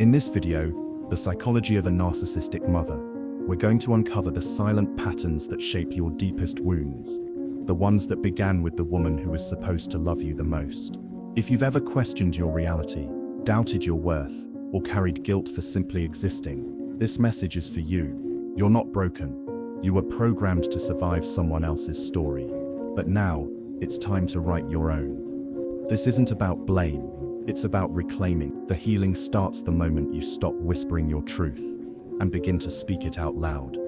In this video, The Psychology of a Narcissistic Mother, we're going to uncover the silent patterns that shape your deepest wounds, the ones that began with the woman who was supposed to love you the most. If you've ever questioned your reality, doubted your worth, or carried guilt for simply existing, this message is for you. You're not broken. You were programmed to survive someone else's story. But now, it's time to write your own. This isn't about blame. It's about reclaiming. The healing starts the moment you stop whispering your truth and begin to speak it out loud.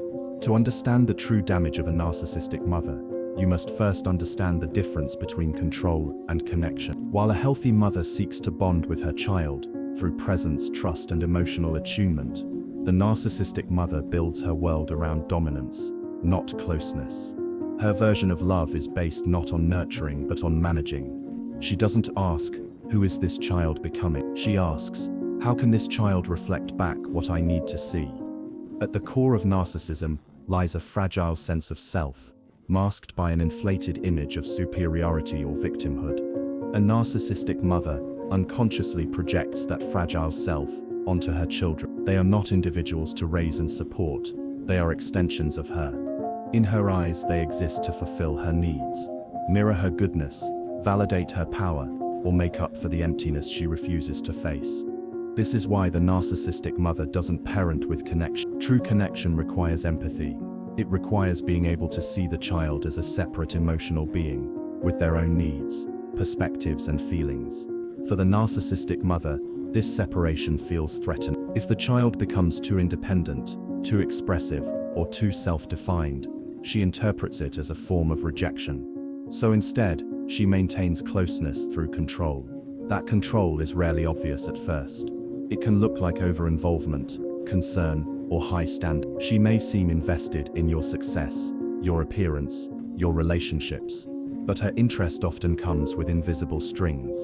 To understand the true damage of a narcissistic mother, you must first understand the difference between control and connection. While a healthy mother seeks to bond with her child through presence, trust, and emotional attunement, the narcissistic mother builds her world around dominance, not closeness. Her version of love is based not on nurturing but on managing. She doesn't ask, "Who is this child becoming?" She asks, "How can this child reflect back what I need to see?" At the core of narcissism lies a fragile sense of self, masked by an inflated image of superiority or victimhood. A narcissistic mother unconsciously projects that fragile self onto her children. They are not individuals to raise and support, they are extensions of her. In her eyes, they exist to fulfill her needs, mirror her goodness, validate her power, or make up for the emptiness she refuses to face. This is why the narcissistic mother doesn't parent with connection. True connection requires empathy. It requires being able to see the child as a separate emotional being, with their own needs, perspectives, and feelings. For the narcissistic mother, this separation feels threatening. If the child becomes too independent, too expressive, or too self-defined, she interprets it as a form of rejection. So instead, she maintains closeness through control. That control is rarely obvious at first. It can look like over-involvement, concern, or high standard. She may seem invested in your success, your appearance, your relationships, but her interest often comes with invisible strings.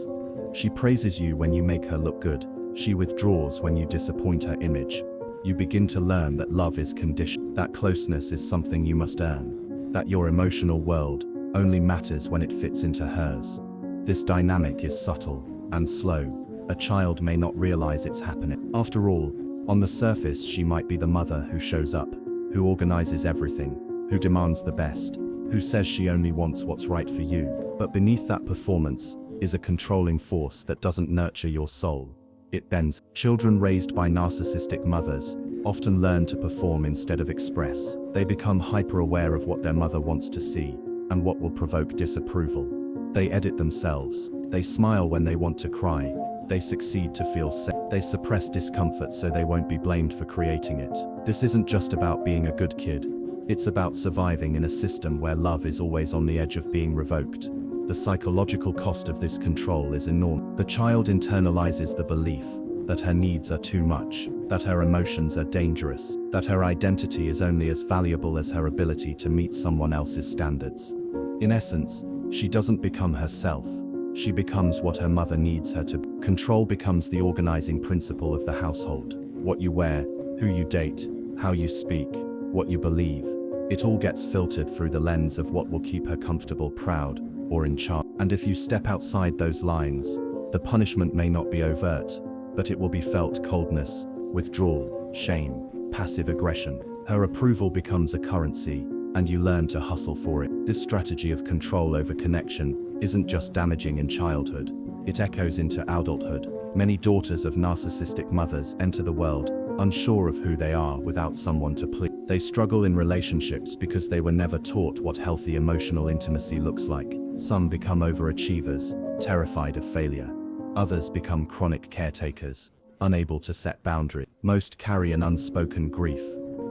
She praises you when you make her look good. She withdraws when you disappoint her image. You begin to learn that love is conditional, that closeness is something you must earn, that your emotional world only matters when it fits into hers. This dynamic is subtle and slow. A child may not realize it's happening. After all, on the surface she might be the mother who shows up, who organizes everything, who demands the best, who says she only wants what's right for you. But beneath that performance is a controlling force that doesn't nurture your soul. It bends. Children raised by narcissistic mothers often learn to perform instead of express. They become hyper-aware of what their mother wants to see and what will provoke disapproval. They edit themselves. They smile when they want to cry. They succeed to feel safe. They suppress discomfort so they won't be blamed for creating it. This isn't just about being a good kid. It's about surviving in a system where love is always on the edge of being revoked. The psychological cost of this control is enormous. The child internalizes the belief that her needs are too much, that her emotions are dangerous, that her identity is only as valuable as her ability to meet someone else's standards. In essence, she doesn't become herself. She becomes what her mother needs her to be. Control becomes the organizing principle of the household. What you wear, who you date, how you speak, what you believe, it all gets filtered through the lens of what will keep her comfortable, proud, or in charge. And if you step outside those lines, the punishment may not be overt, but it will be felt: coldness, withdrawal, shame, passive aggression. Her approval becomes a currency, and you learn to hustle for it. This strategy of control over connection isn't just damaging in childhood, it echoes into adulthood. Many daughters of narcissistic mothers enter the world unsure of who they are without someone to please. They struggle in relationships because they were never taught what healthy emotional intimacy looks like. Some become overachievers, terrified of failure. Others become chronic caretakers, unable to set boundaries. Most carry an unspoken grief,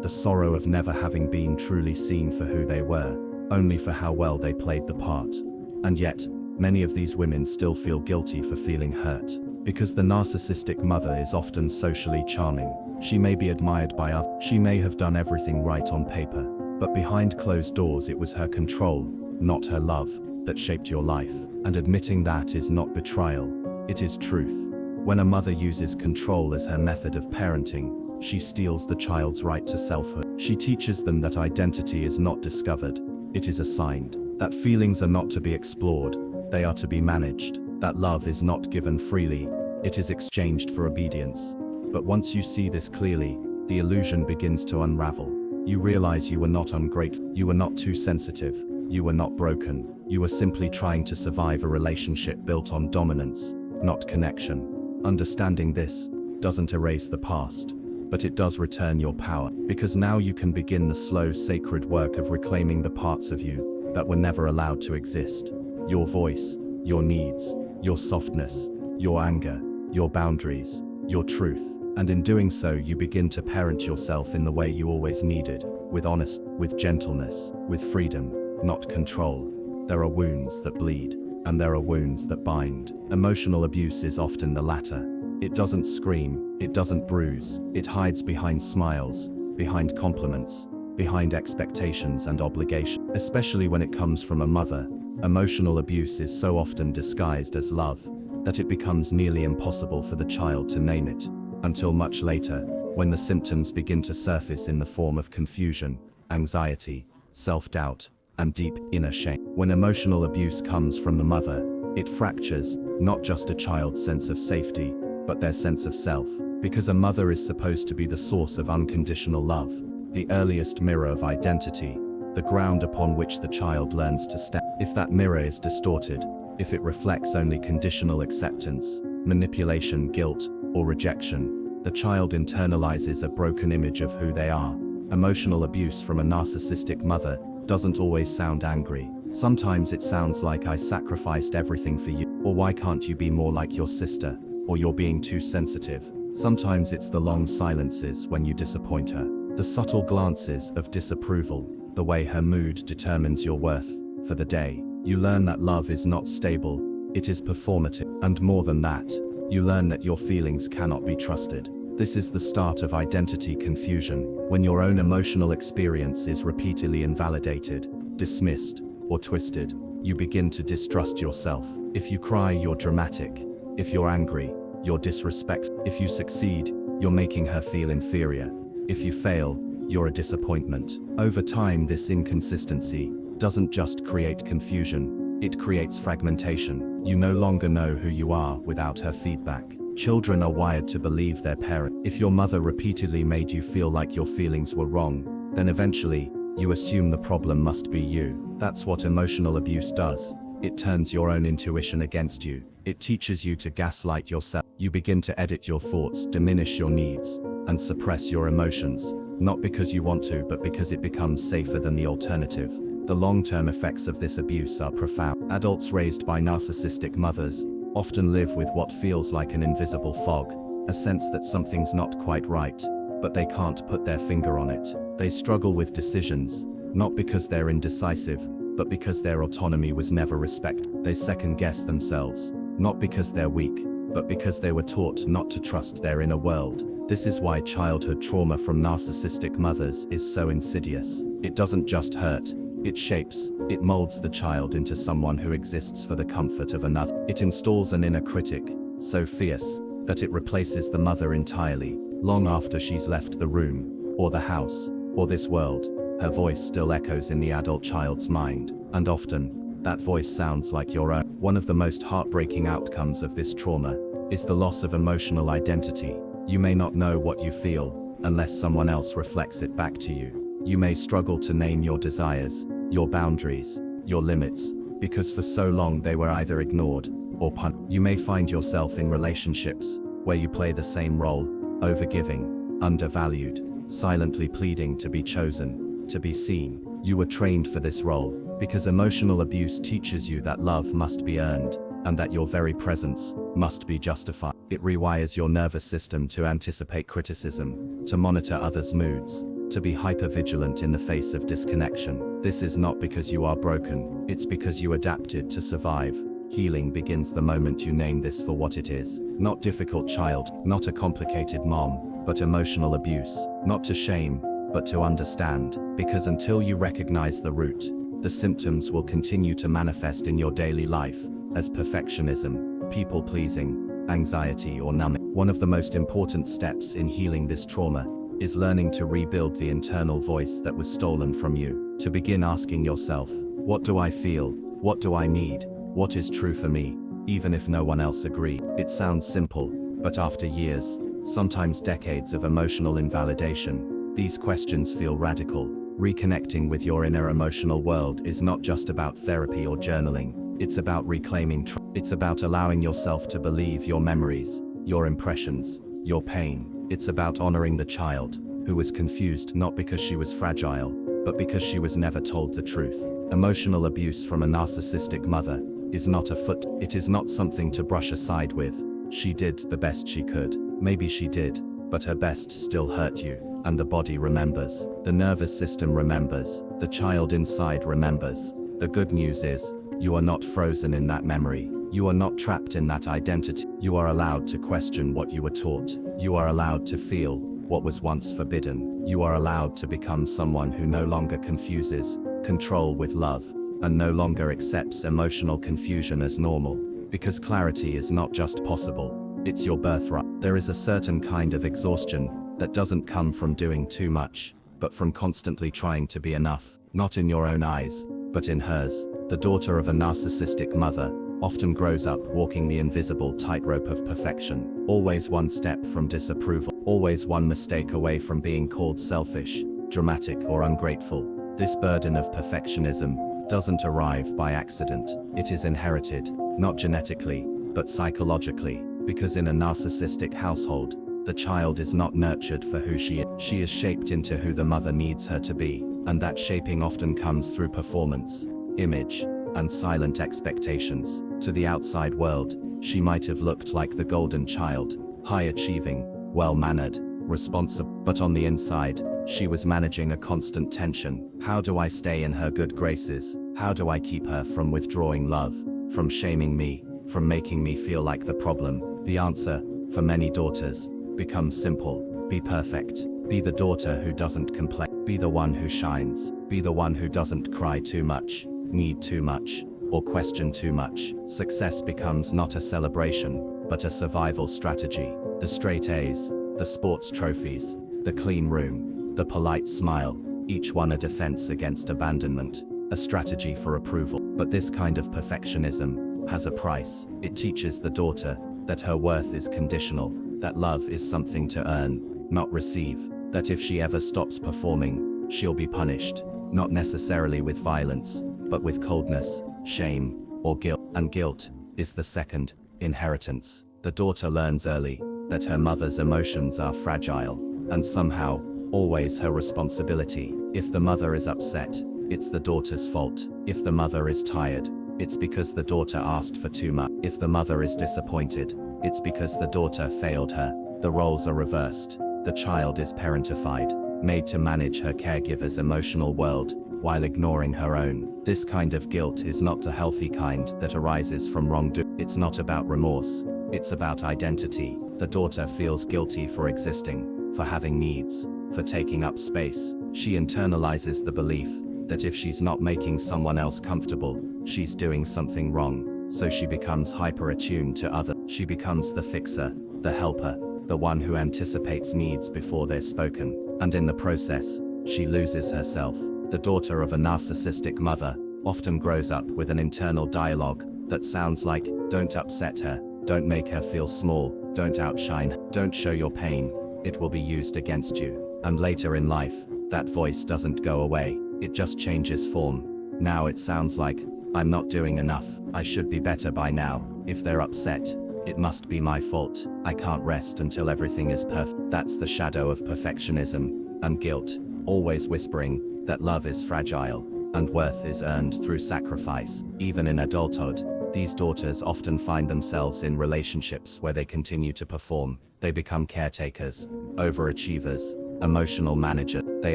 the sorrow of never having been truly seen for who they were, only for how well they played the part. And yet, many of these women still feel guilty for feeling hurt. Because the narcissistic mother is often socially charming, she may be admired by others. She may have done everything right on paper, but behind closed doors it was her control, not her love, that shaped your life. And admitting that is not betrayal, it is truth. When a mother uses control as her method of parenting, she steals the child's right to selfhood. She teaches them that identity is not discovered, it is assigned. That feelings are not to be explored, they are to be managed. That love is not given freely, it is exchanged for obedience. But once you see this clearly, the illusion begins to unravel. You realize you were not ungrateful, you were not too sensitive, you were not broken, you were simply trying to survive a relationship built on dominance, not connection. Understanding this doesn't erase the past, but it does return your power, because now you can begin the slow, sacred work of reclaiming the parts of you that were never allowed to exist. Your voice, your needs, your softness, your anger, your boundaries, your truth. And in doing so, you begin to parent yourself in the way you always needed, with honesty, with gentleness, with freedom, not control. There are wounds that bleed, and there are wounds that bind. Emotional abuse is often the latter. It doesn't scream, it doesn't bruise, it hides behind smiles, behind compliments, behind expectations and obligation. Especially when it comes from a mother, emotional abuse is so often disguised as love that it becomes nearly impossible for the child to name it, until much later, when the symptoms begin to surface in the form of confusion, anxiety, self-doubt, and deep inner shame. When emotional abuse comes from the mother, it fractures not just a child's sense of safety, but their sense of self, because a mother is supposed to be the source of unconditional love, the earliest mirror of identity, the ground upon which the child learns to stand. If that mirror is distorted, if it reflects only conditional acceptance, manipulation, guilt, or rejection, the child internalizes a broken image of who they are. Emotional abuse from a narcissistic mother doesn't always sound angry. Sometimes it sounds like, "I sacrificed everything for you," or "Why can't you be more like your sister?" or "You're being too sensitive." Sometimes it's the long silences when you disappoint her, the subtle glances of disapproval, the way her mood determines your worth for the day. You learn that love is not stable, it is performative. And more than that, you learn that your feelings cannot be trusted. This is the start of identity confusion, when your own emotional experience is repeatedly invalidated, dismissed, or twisted. You begin to distrust yourself. If you cry, you're dramatic. If you're angry, you're disrespectful. If you succeed, you're making her feel inferior. If you fail, you're a disappointment. Over time, this inconsistency doesn't just create confusion, it creates fragmentation. You no longer know who you are without her feedback. Children are wired to believe their parent. If your mother repeatedly made you feel like your feelings were wrong, then eventually, you assume the problem must be you. That's what emotional abuse does. It turns your own intuition against you. It teaches you to gaslight yourself. You begin to edit your thoughts, diminish your needs, and suppress your emotions, not because you want to, but because it becomes safer than the alternative. The long-term effects of this abuse are profound. Adults raised by narcissistic mothers often live with what feels like an invisible fog, a sense that something's not quite right, but they can't put their finger on it. They struggle with decisions, not because they're indecisive, but because their autonomy was never respected. They second-guess themselves, not because they're weak, but because they were taught not to trust their inner world. This is why childhood trauma from narcissistic mothers is so insidious. It doesn't just hurt, it shapes, it molds the child into someone who exists for the comfort of another. It installs an inner critic, so fierce, that it replaces the mother entirely. Long after she's left the room, or the house, or this world, her voice still echoes in the adult child's mind, and often, that voice sounds like your own. One of the most heartbreaking outcomes of this trauma is the loss of emotional identity. You may not know what you feel, unless someone else reflects it back to you. You may struggle to name your desires, your boundaries, your limits, because for so long they were either ignored or punished. You may find yourself in relationships where you play the same role, overgiving, undervalued, silently pleading to be chosen, to be seen. You were trained for this role because emotional abuse teaches you that love must be earned and that your very presence must be justified. It rewires your nervous system to anticipate criticism, to monitor others' moods, to be hypervigilant in the face of disconnection. This is not because you are broken, it's because you adapted to survive. Healing begins the moment you name this for what it is. Not difficult child, not a complicated mom, but emotional abuse. Not to shame, but to understand. Because until you recognize the root, the symptoms will continue to manifest in your daily life as perfectionism, people-pleasing, anxiety, or numbing. One of the most important steps in healing this trauma is learning to rebuild the internal voice that was stolen from you. To begin asking yourself, what do I feel? What do I need? What is true for me, even if no one else agrees? It sounds simple, but after years, sometimes decades of emotional invalidation. These questions feel radical. Reconnecting with your inner emotional world is not just about therapy or journaling. It's about reclaiming trust. It's about allowing yourself to believe your memories, your impressions, your pain. It's about honoring the child who was confused not because she was fragile, but because she was never told the truth. Emotional abuse from a narcissistic mother is not a foot. It is not something to brush aside with. She did the best she could. Maybe she did, but her best still hurt you. And the body remembers. The nervous system remembers. The child inside remembers. The good news is, you are not frozen in that memory. You are not trapped in that identity. You are allowed to question what you were taught. You are allowed to feel what was once forbidden. You are allowed to become someone who no longer confuses control with love, and no longer accepts emotional confusion as normal. Because clarity is not just possible, it's your birthright. There is a certain kind of exhaustion that doesn't come from doing too much, but from constantly trying to be enough, not in your own eyes, but in hers. The daughter of a narcissistic mother often grows up walking the invisible tightrope of perfection, always one step from disapproval, always one mistake away from being called selfish, dramatic, or ungrateful. This burden of perfectionism doesn't arrive by accident. It is inherited, not genetically, but psychologically, because in a narcissistic household, the child is not nurtured for who she is. She is shaped into who the mother needs her to be, and that shaping often comes through performance, image, and silent expectations. To the outside world, she might have looked like the golden child, high-achieving, well-mannered, responsible, but on the inside, she was managing a constant tension. How do I stay in her good graces? How do I keep her from withdrawing love, from shaming me, from making me feel like the problem? The answer, for many daughters, becomes simple. Be perfect. Be the daughter who doesn't complain. Be the one who shines. Be the one who doesn't cry too much, need too much, or question too much. Success becomes not a celebration, but a survival strategy. The straight A's, the sports trophies, the clean room, the polite smile, each one a defense against abandonment, a strategy for approval. But this kind of perfectionism has a price. It teaches the daughter that her worth is conditional, that love is something to earn, not receive, that if she ever stops performing, she'll be punished, not necessarily with violence, but with coldness, shame, or guilt. And guilt is the second inheritance. The daughter learns early that her mother's emotions are fragile, and somehow, always her responsibility. If the mother is upset, it's the daughter's fault. If the mother is tired, it's because the daughter asked for too much. If the mother is disappointed, it's because the daughter failed her. The roles are reversed. The child is parentified, made to manage her caregiver's emotional world, while ignoring her own. This kind of guilt is not the healthy kind that arises from wrongdoing. It's not about remorse. It's about identity. The daughter feels guilty for existing, for having needs, for taking up space. She internalizes the belief that if she's not making someone else comfortable, she's doing something wrong. So she becomes hyper-attuned to others. She becomes the fixer, the helper, the one who anticipates needs before they're spoken. And in the process, she loses herself. The daughter of a narcissistic mother often grows up with an internal dialogue that sounds like, don't upset her, don't make her feel small, don't outshine her, don't show your pain, it will be used against you. And later in life, that voice doesn't go away, it just changes form. Now it sounds like, I'm not doing enough, I should be better by now. If they're upset, it must be my fault. I can't rest until everything is perfect. That's the shadow of perfectionism and guilt, always whispering that love is fragile and worth is earned through sacrifice. Even in adulthood, these daughters often find themselves in relationships where they continue to perform. They become caretakers, overachievers, emotional managers. They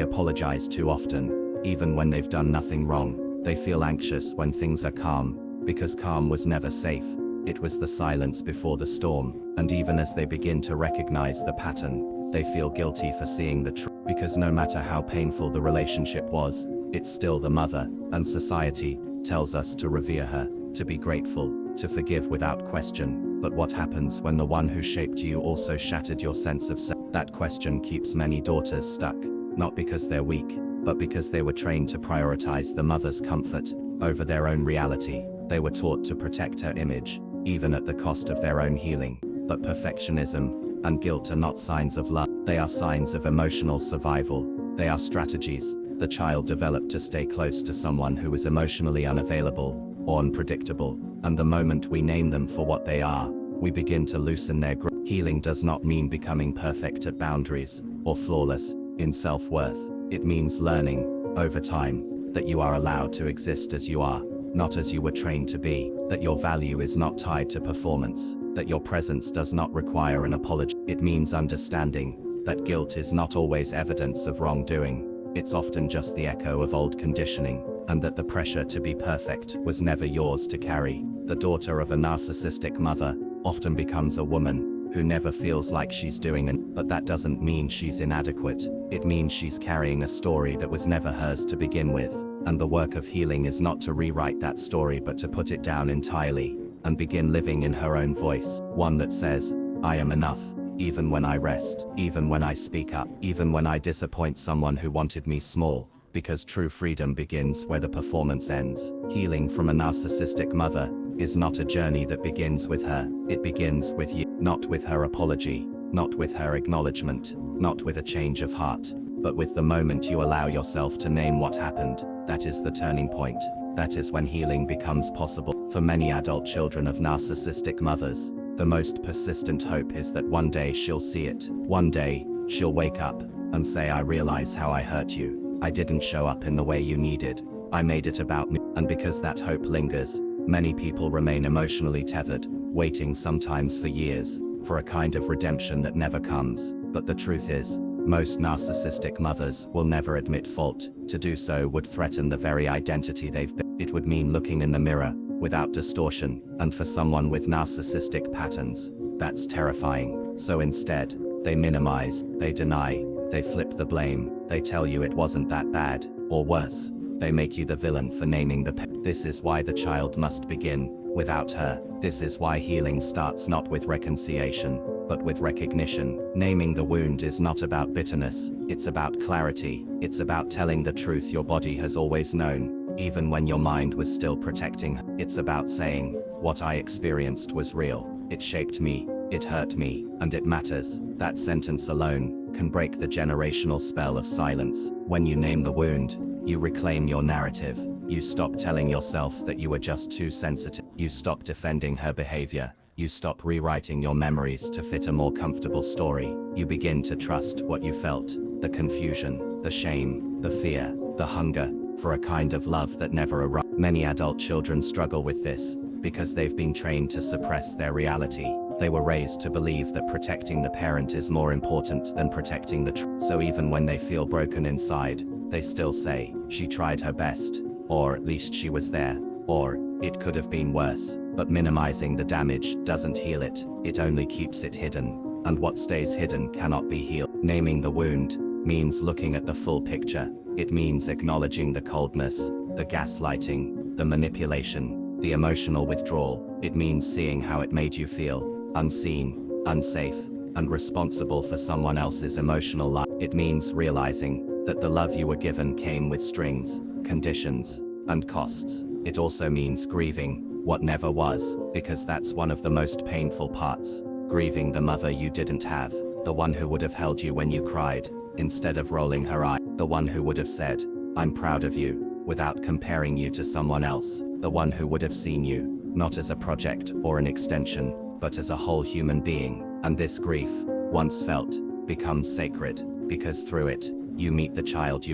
apologize too often, even when they've done nothing wrong. They feel anxious when things are calm, because calm was never safe. It was the silence before the storm. And even as they begin to recognize the pattern, they feel guilty for seeing the truth. Because no matter how painful the relationship was, it's still the mother, and society tells us to revere her, to be grateful, to forgive without question. But what happens when the one who shaped you also shattered your sense of self? That question keeps many daughters stuck, not because they're weak, but because they were trained to prioritize the mother's comfort over their own reality. They were taught to protect her image, even at the cost of their own healing. But perfectionism and guilt are not signs of love. They are signs of emotional survival. They are strategies the child developed to stay close to someone who is emotionally unavailable or unpredictable, and the moment we name them for what they are, we begin to loosen their grip. Healing does not mean becoming perfect at boundaries or flawless in self-worth. It means learning, over time, that you are allowed to exist as you are, not as you were trained to be, that your value is not tied to performance, that your presence does not require an apology. It means understanding that guilt is not always evidence of wrongdoing. It's often just the echo of old conditioning, and that the pressure to be perfect was never yours to carry. The daughter of a narcissistic mother often becomes a woman who never feels like she's doing it, but that doesn't mean she's inadequate. It means she's carrying a story that was never hers to begin with, and the work of healing is not to rewrite that story but to put it down entirely and begin living in her own voice, one that says, I am enough. Even when I rest, even when I speak up, even when I disappoint someone who wanted me small, because true freedom begins where the performance ends. Healing from a narcissistic mother is not a journey that begins with her. It begins with you, not with her apology, not with her acknowledgement, not with a change of heart, but with the moment you allow yourself to name what happened. That is the turning point. That is when healing becomes possible. For many adult children of narcissistic mothers, the most persistent hope is that one day she'll see it. One day, she'll wake up and say, I realize how I hurt you. I didn't show up in the way you needed. I made it about me. And because that hope lingers, many people remain emotionally tethered, waiting sometimes for years, for a kind of redemption that never comes. But the truth is, most narcissistic mothers will never admit fault. To do so would threaten the very identity they've been. It would mean looking in the mirror without distortion, and for someone with narcissistic patterns, that's terrifying. So instead, they minimize, they deny, they flip the blame, they tell you it wasn't that bad, or worse, they make you the villain for naming the pain. This is why the child must begin without her. This is why healing starts not with reconciliation, but with recognition. Naming the wound is not about bitterness, it's about clarity. It's about telling the truth your body has always known, even when your mind was still protecting. It's about saying, what I experienced was real. It shaped me, it hurt me, and it matters. That sentence alone can break the generational spell of silence. When you name the wound, you reclaim your narrative. You stop telling yourself that you were just too sensitive. You stop defending her behavior. You stop rewriting your memories to fit a more comfortable story. You begin to trust what you felt. The confusion, the shame, the fear, the hunger for a kind of love that never arrived. Many adult children struggle with this because they've been trained to suppress their reality. They were raised to believe that protecting the parent is more important than protecting the truth. So even when they feel broken inside, they still say, she tried her best, or at least she was there, or it could have been worse. But minimizing the damage doesn't heal it, it only keeps it hidden. And what stays hidden cannot be healed. Naming the wound means looking at the full picture. It means acknowledging the coldness, the gaslighting, the manipulation, the emotional withdrawal. It means seeing how it made you feel, unseen, unsafe, and responsible for someone else's emotional life. It means realizing that the love you were given came with strings, conditions, and costs. It also means grieving what never was, because that's one of the most painful parts. Grieving the mother you didn't have, the one who would have held you when you cried, instead of rolling her eye, the one who would have said, I'm proud of you, without comparing you to someone else, the one who would have seen you, not as a project or an extension, but as a whole human being. And this grief, once felt, becomes sacred, because through it, you meet the child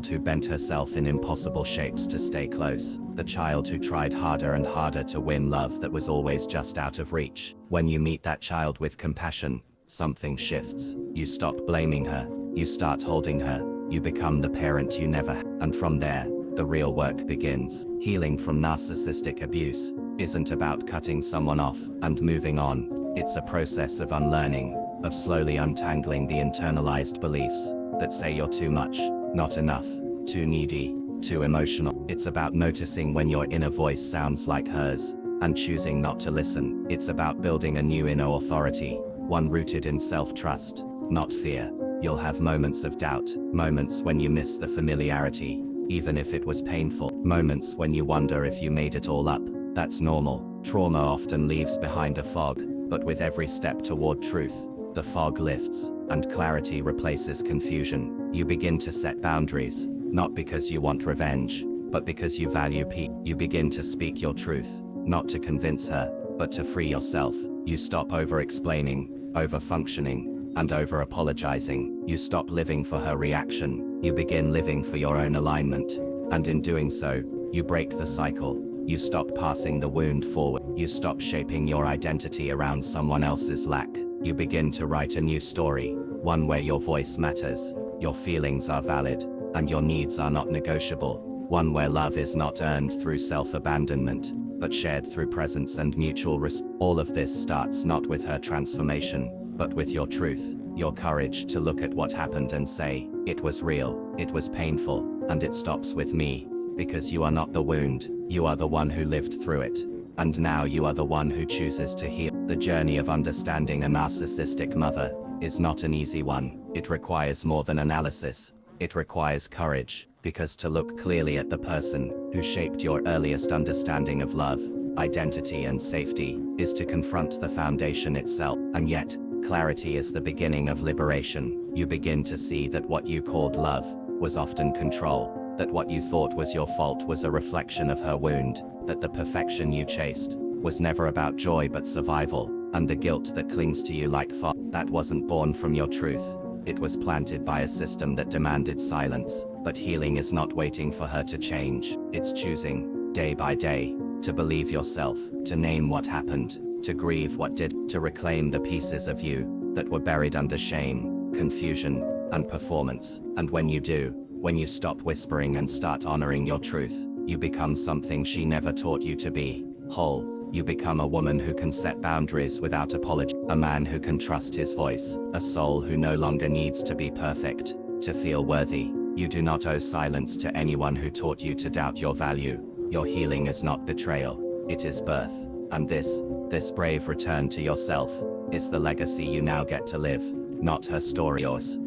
who bent herself in impossible shapes to stay close, the child who tried harder and harder to win love that was always just out of reach. When you meet that child with compassion, something shifts. You stop blaming her, you start holding her, you become the parent you never had. And from there, the real work begins. Healing from narcissistic abuse isn't about cutting someone off and moving on. It's a process of unlearning, of slowly untangling the internalized beliefs that say you're too much, not enough, too needy, too emotional. It's about noticing when your inner voice sounds like hers and choosing not to listen. It's about building a new inner authority, one rooted in self-trust, not fear. You'll have moments of doubt, moments when you miss the familiarity, even if it was painful, moments when you wonder if you made it all up. That's normal. Trauma often leaves behind a fog, but with every step toward truth, the fog lifts, and clarity replaces confusion. You begin to set boundaries, not because you want revenge, but because you value peace. You begin to speak your truth, not to convince her, but to free yourself. You stop over-explaining, over-functioning, and over-apologizing. You stop living for her reaction. You begin living for your own alignment. And in doing so, you break the cycle. You stop passing the wound forward. You stop shaping your identity around someone else's lack. You begin to write a new story, one where your voice matters, your feelings are valid, and your needs are not negotiable. One where love is not earned through self-abandonment, but shared through presence and mutual respect. All of this starts not with her transformation, but with your truth, your courage to look at what happened and say, it was real, it was painful, and it stops with me. Because you are not the wound, you are the one who lived through it. And now you are the one who chooses to heal. The journey of understanding a narcissistic mother is not an easy one. It requires more than analysis. It requires courage, because to look clearly at the person who shaped your earliest understanding of love, identity and safety, is to confront the foundation itself. And yet, clarity is the beginning of liberation. You begin to see that what you called love was often control, that what you thought was your fault was a reflection of her wound, that the perfection you chased was never about joy but survival, and the guilt that clings to you like fog, that wasn't born from your truth. It was planted by a system that demanded silence. But healing is not waiting for her to change. It's choosing, day by day, to believe yourself, to name what happened, to grieve what did, to reclaim the pieces of you that were buried under shame, confusion, and performance. And when you do, when you stop whispering and start honoring your truth, you become something she never taught you to be, whole. You become a woman who can set boundaries without apology, a man who can trust his voice, a soul who no longer needs to be perfect to feel worthy. You do not owe silence to anyone who taught you to doubt your value. Your healing is not betrayal, it is birth. And this brave return to yourself is the legacy you now get to live, not her story, yours.